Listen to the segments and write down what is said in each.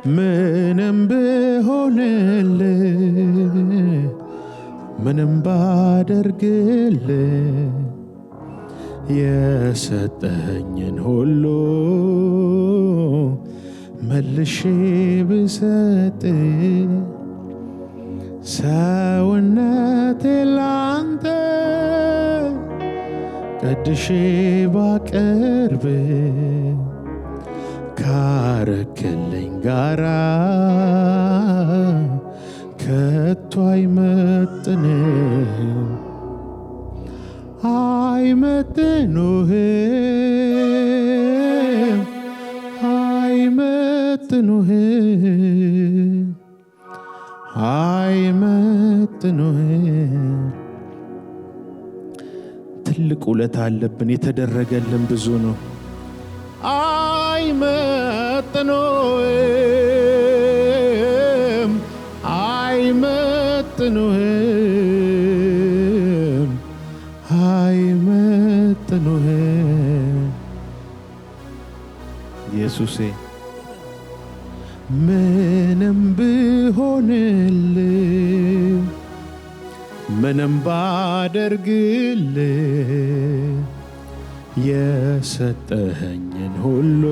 ምንም ብሆንልህ ምንም ባደርግልህ የሰጠኸኝን ሁሉ መልሼ ብሰጥ ሰውነቴ ላንተ ቀድሼ ባቀርብ ካረክልኝ ጋራ ከቶ አይመጥንም አይመጥኑህም አይመጥኑህም አይመጥኑህም። ትልቅ ውለታ አለብን፣ የተደረገልን ብዙ ነው። አይመጥኑህም አይመጥኑህም አይመጥኑህም። ኢየሱሴ ምንም ብሆንልህ ምንም ባደርግልህ የሰጠኸኝን ሁሉ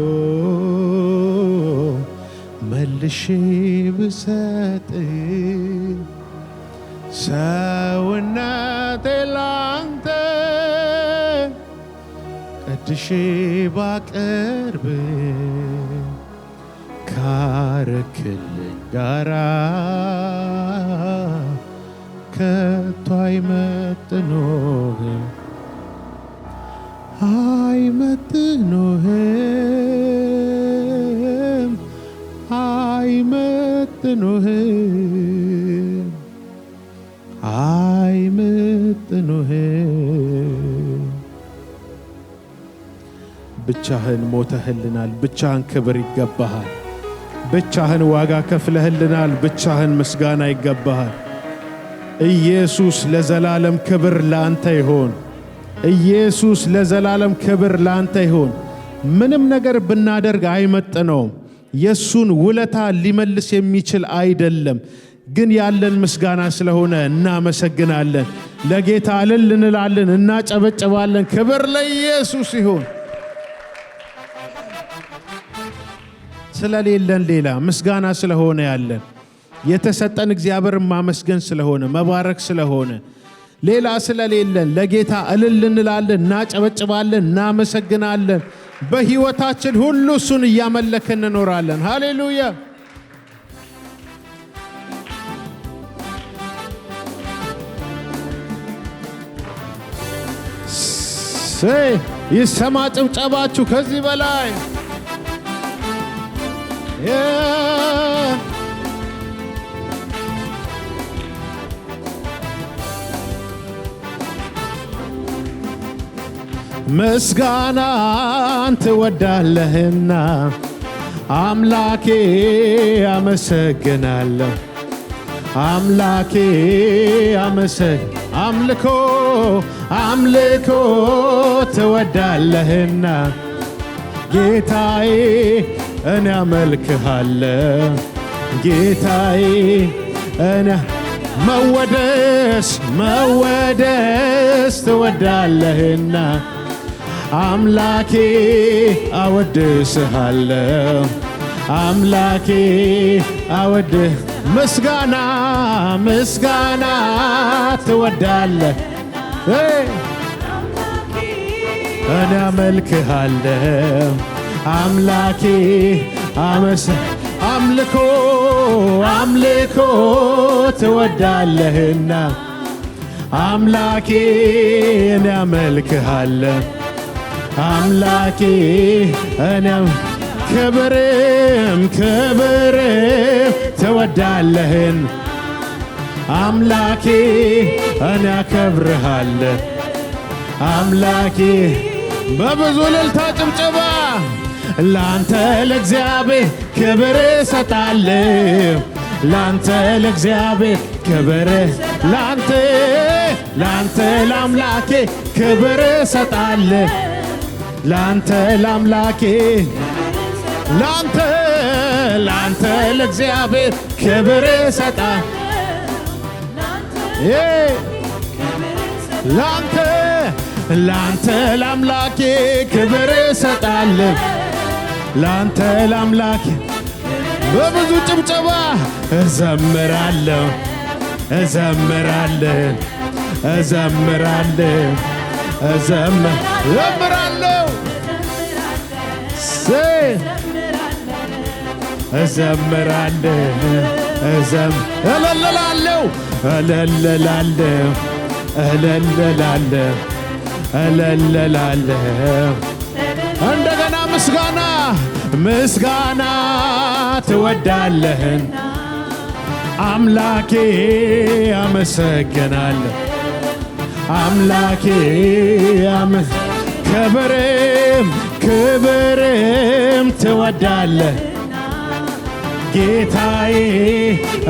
መልሼ ብሰጥ ሰውነቴ ላንተ ቀድሼ ባቀርብ ካረክልኝ ጋራ ከቶ አይመጥኑህም አይመጥኑህም አይመጥኑህም አይመጥኑህም። ብቻህን ሞተህልናል፣ ብቻህን ክብር ይገባሃል። ብቻህን ዋጋ ከፍለህልናል፣ ብቻህን ምስጋና ይገባሃል። ኢየሱስ ለዘላለም ክብር ላንተ ይሆን። ኢየሱስ ለዘላለም ክብር ላንተ ይሆን። ምንም ነገር ብናደርግ አይመጥነውም። የሱን ውለታ ሊመልስ የሚችል አይደለም። ግን ያለን ምስጋና ስለሆነ እናመሰግናለን። ለጌታ እልል እንላለን፣ እናጨበጭባለን። ክብር ለኢየሱስ ይሁን። ስለሌለን ሌላ ምስጋና ስለሆነ ያለን የተሰጠን እግዚአብሔርን ማመስገን ስለሆነ መባረክ ስለሆነ ሌላ ስለሌለን ለጌታ እልል እንላለን፣ እናጨበጭባለን፣ እናመሰግናለን። በሕይወታችን ሁሉ እሱን እያመለክን እንኖራለን። ሃሌሉያ። ይሰማ ጭብጨባችሁ ከዚህ በላይ ምስጋናን ትወዳለህና አምላኬ አመሰግናለሁ። አምላኬ አምልኮ ትወዳለህና ጌታዬ እኔ አመልክሃለሁ። ጌታዬ እኔ መወደስ ትወዳለህና አምላኬ አወድስሃለሁ። አምላኬ አወድህ ምስጋና ትወዳለህ። እኔ አመልክሃለሁ። አምላኬ አምልኮ ትወዳለህና አምላኬ እኔ አመልክሃለሁ። አምላኬ እኔ ክብርም ትወዳለህን አምላኬ እኔ አከብርሃለሁ። አምላኬ በብዙ እልልታ ጭብጨባ ላንተ ለእግዚአብሔር ክብር እሰጣለሁ። ላንተ ለእግዚአብሔር ክብር ላንተ ለአምላኬ ክብር እሰጣለሁ። ላንተ ለአምላኬ ላንተ ለእግዚአብሔር ክብር እሰጣለሁ ላንተ ለአምላኬ ክብር እሰጣለሁ ላንተ ለአምላኬ በብዙ ጭብጨባ እዘምራለሁ እዘምራለሁ እዘምራለሁ እዘምራለሁ እዘምራለሁ እልልላለሁ እልልላለሁ እልልላለሁ እልልላለሁ እንደገና ምስጋና ምስጋና ትወዳለህን አምላኬ አመሰግናለሁ አምላኬ ክብርም ክብርም ትወዳለህ ጌታዬ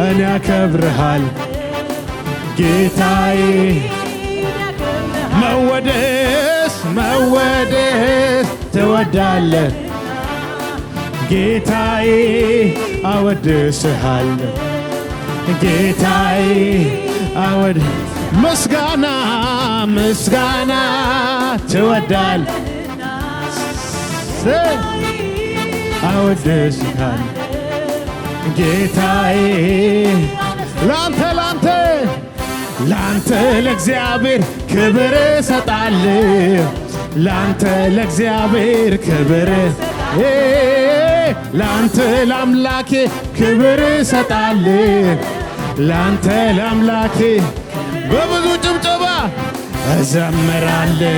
እኔ አከብርሃል ጌታዬ መወደስ መወደስ ትወዳለህ ጌታዬ አወድስሃለሁ ጌታዬ ምስጋና ምስጋና ትወዳለህ አወድስሃለሁ ጌታዬ ላንተ ለእግዚአብሔር ክብር እሰጣለሁ ላንተ ለእግዚአብሔር ክብር ላንተ ለአምላኬ ክብር እሰጣለሁ ላንተ ለአምላኬ በብዙ ጭብጨባ እዘምራለሁ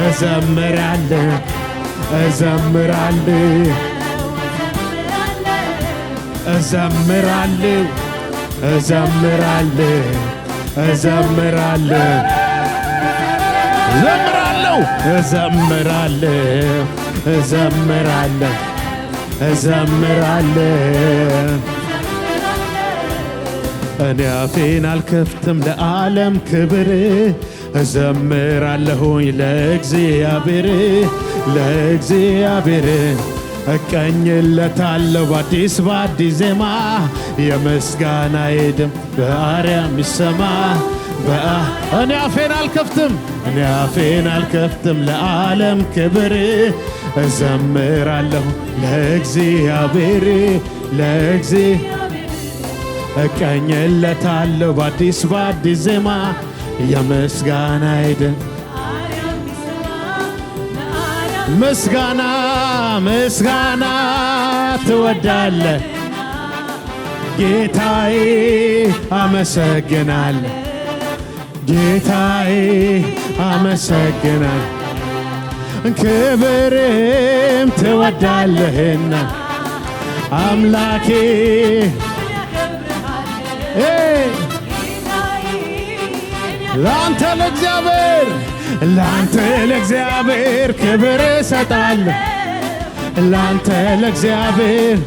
እዘምራለሁ እዘምራለሁ እዘምራለሁ እዘምራለሁ እዘምራለሁ እዘምራለሁ እዘምራለሁ እዘምራለሁ እኔ አፌን አልከፍትም ለዓለም ክብር እዘምራለሁኝ ለእግዚአብሔር ለእግዚአብሔር እቀኝለታለሁ በአዲስ ዜማ የምስጋናዬ ድምፅ በአርያም ይሰማ እኔ አፌን አልከፍትም ለዓለም ክብር እዘምራለሁ ለእግዚአብሔር እቀኝለታለሁ በአዲስ ዜማ የምስጋናዬ ድምፅ ምስጋና ምስጋና ትወዳለህ ጌታዬ አመሰግናለሁ ጌታዬ አመሰግናለሁ ክብርም ትወዳለህና አምላኬ ላንተ ለእግዚአብሔር ክብር እሰጣለሁ ላንተ ለእግዚአብሔር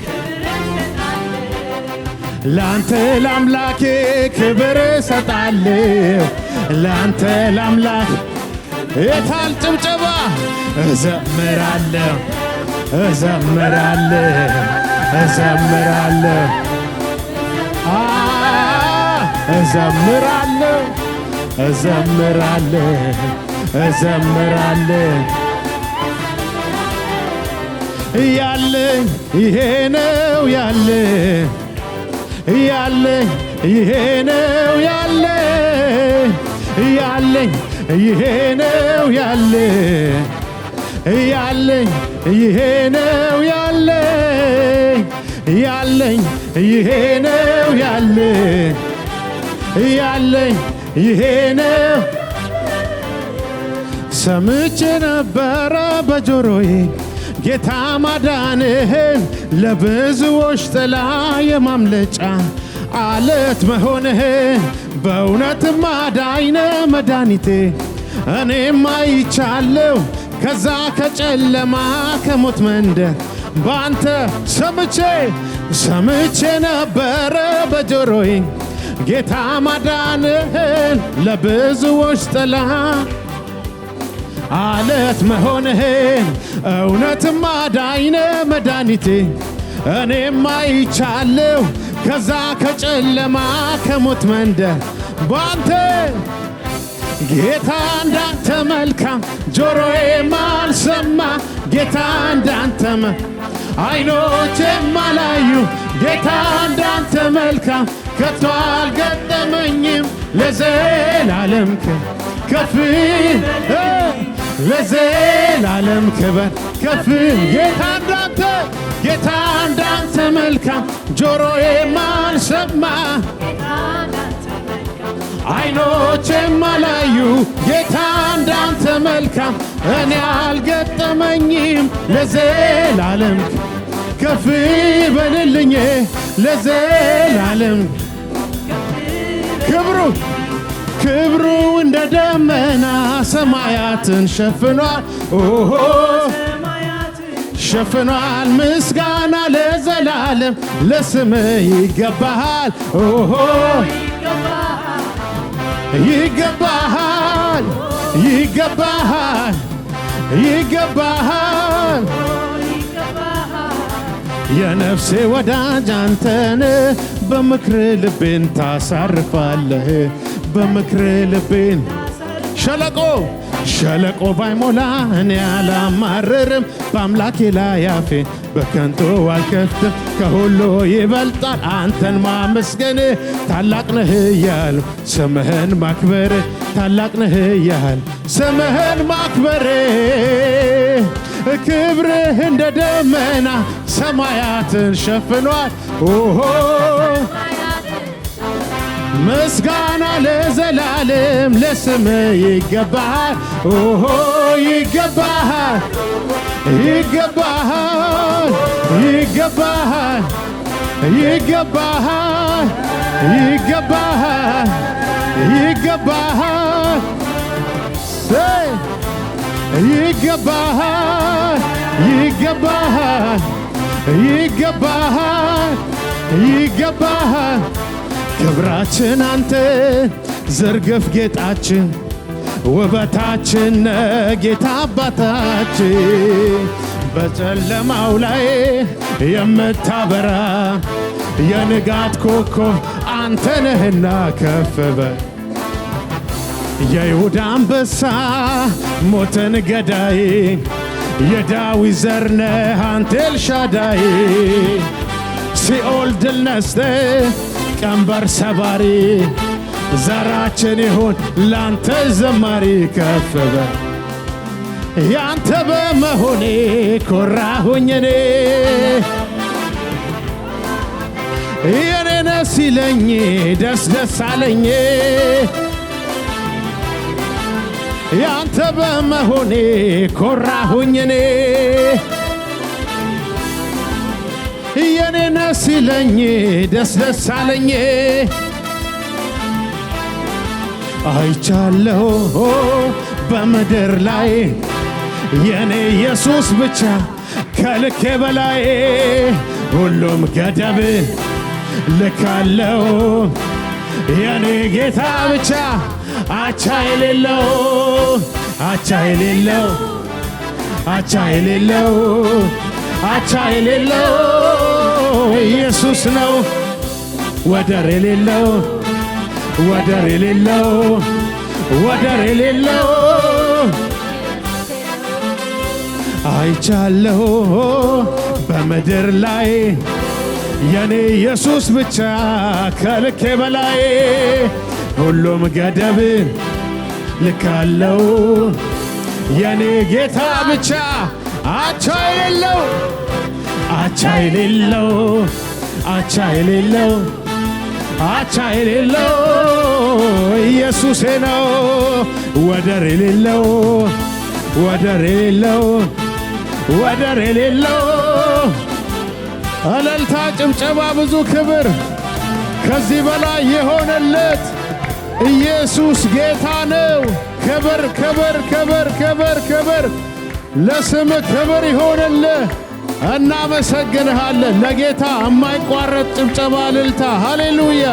ላንተ ለአምላኬ ክብር እሰጣለሁ ላንተ ለአምላክ የታል ጭብጨባ እዘምራለሁ እዘምራለሁ እዘምራለሁ እዘምራለሁ እዘምራለሁ እዘምራለሁ ያለኝ ይሄ ነው ያለኝ ያለኝ ይሄ ነው ያለኝ ያለኝ ይሄ ነው ያለኝ ያለኝ ይሄ ነው ያለኝ ያለኝ ይሄ ነው ያለኝ ያለኝ ይሄ ነው ሰምቼ ነበረ በጆሮዬ ጌታ ማዳንህን ለብዙዎች ጥላ የማምለጫ አለት መሆንህን በእውነትም አዳኝነ መድኃኒቴ እኔም አይቻለሁ ከዛ ከጨለማ ከሞት መንደር ባንተ ሰምቼ ነበረ በጆሮዬ ጌታ ማዳንህን ለብዙዎች ጥላ አለት መሆንህን እውነትም አዳኝነ መድኃኒቴ እኔም አይቻለሁ ከዛ ከጨለማ ከሞት መንደር ባንተ ጌታ እንዳንተ መልካም ጆሮዬም አልሰማ ጌታ እንዳንተ አይኖቼም አላዩ ጌታ እንዳንተ መልካም ከቶ አልገጠመኝም ለዘላለም ከፍ ለዘላለም ክበር ከፍ ጌታ እንዳንተ መልካም ጆሮዬም አልሰማ አይኖቼም አላዩ ጌታ እንዳንተ መልካም እኔ አልገጠመኝም ለዘላለም ከፍ በልልኝ ለዘላለም ክብሩ እንደ ደመና ሰማያትን ሸፍኗል ሸፍኗል ምስጋና ለዘላለም ለስም ይገባሃል ይገባሃል ይገባሃል ይገባሃል የነፍሴ ወዳጅ አንተን በምክር ልቤን ታሳርፋለህ በምክር ልቤን ሸለቆ ባይሞላ እኔ አላማርርም በአምላኬ ላይ አፌን በከንቱ አልከፍትም ከሁሉ ይበልጣል አንተን ማመስገን ታላቅ ነህ እያሉ ስምህን ማክበር ታላቅ ነህ እያሉ ስምህን ማክበር ክብርህ እንደ ደመና ሰማያትን ሸፍኗል ምስጋና ለዘላለም ለስምህ ይገባሃል ይገባሃል ይገባሃል ይገባሃል ይገባሃል ይገባሃል ይገባሃል ይገባሃል ይገባሃል ይገባሃል ይገባሃል ክብራችን አንተ ዘርግፍ ጌጣችን ውበታችን ጌታ አባታችን በጨለማው ላይ የምታበራ የንጋት ኮከብ አንተ ነህና ከፍ በል የይሁዳ አንበሳ ሞትን ገዳይ የዳዊት ዘር ነህ አንተ ኤልሻዳይ ሲኦል ድል ነስተህ ቀንበር ሰባሪ ዘራችን ይሁን ላንተ ዘማሪ ከፍ በል ያንተ በመሆኔ ኮራሁኝ እኔ የኔ ነህ ሲለኝ ደስ ደስ አለኝ ያንተ በመሆኔ ኮራሁኝ እኔ የኔ ነህ ሲለኝ ደስ ደስ አለኝ አይቻለሁ በምድር ላይ የኔ ኢየሱስ ብቻ ከልኬ በላይ ሁሉም ገደብ ልካለው የኔ ጌታ ብቻ አቻ የሌለው አቻ የሌለው አቻ የሌለው አቻ የሌለው ኢየሱስ ነው ወደር የሌለው ወደር የሌለው ወደር የሌለው አይቻለሁ በምድር ላይ የኔ ኢየሱስ ብቻ ከልኬ በላይ ሁሉም ገደብ ልካለው የኔ ጌታ ብቻ አቻ የሌለው አቻ የሌለው አቻ የሌለው አቻ የሌለው ኢየሱሴ ነው ወደር የሌለው ወደር የሌለው ወደር የሌለው እልልታ ጭብጨባ ብዙ ክብር ከዚህ በላይ የሆነለት ኢየሱስ ጌታ ነው። ክብር ክብር ክብር ክብር ክብር ለስም ክብር ይሆንልህ። እናመሰግንሃለን። ለጌታ የማይቋረጥ ጭብጨባ እልልታ ሃሌሉያ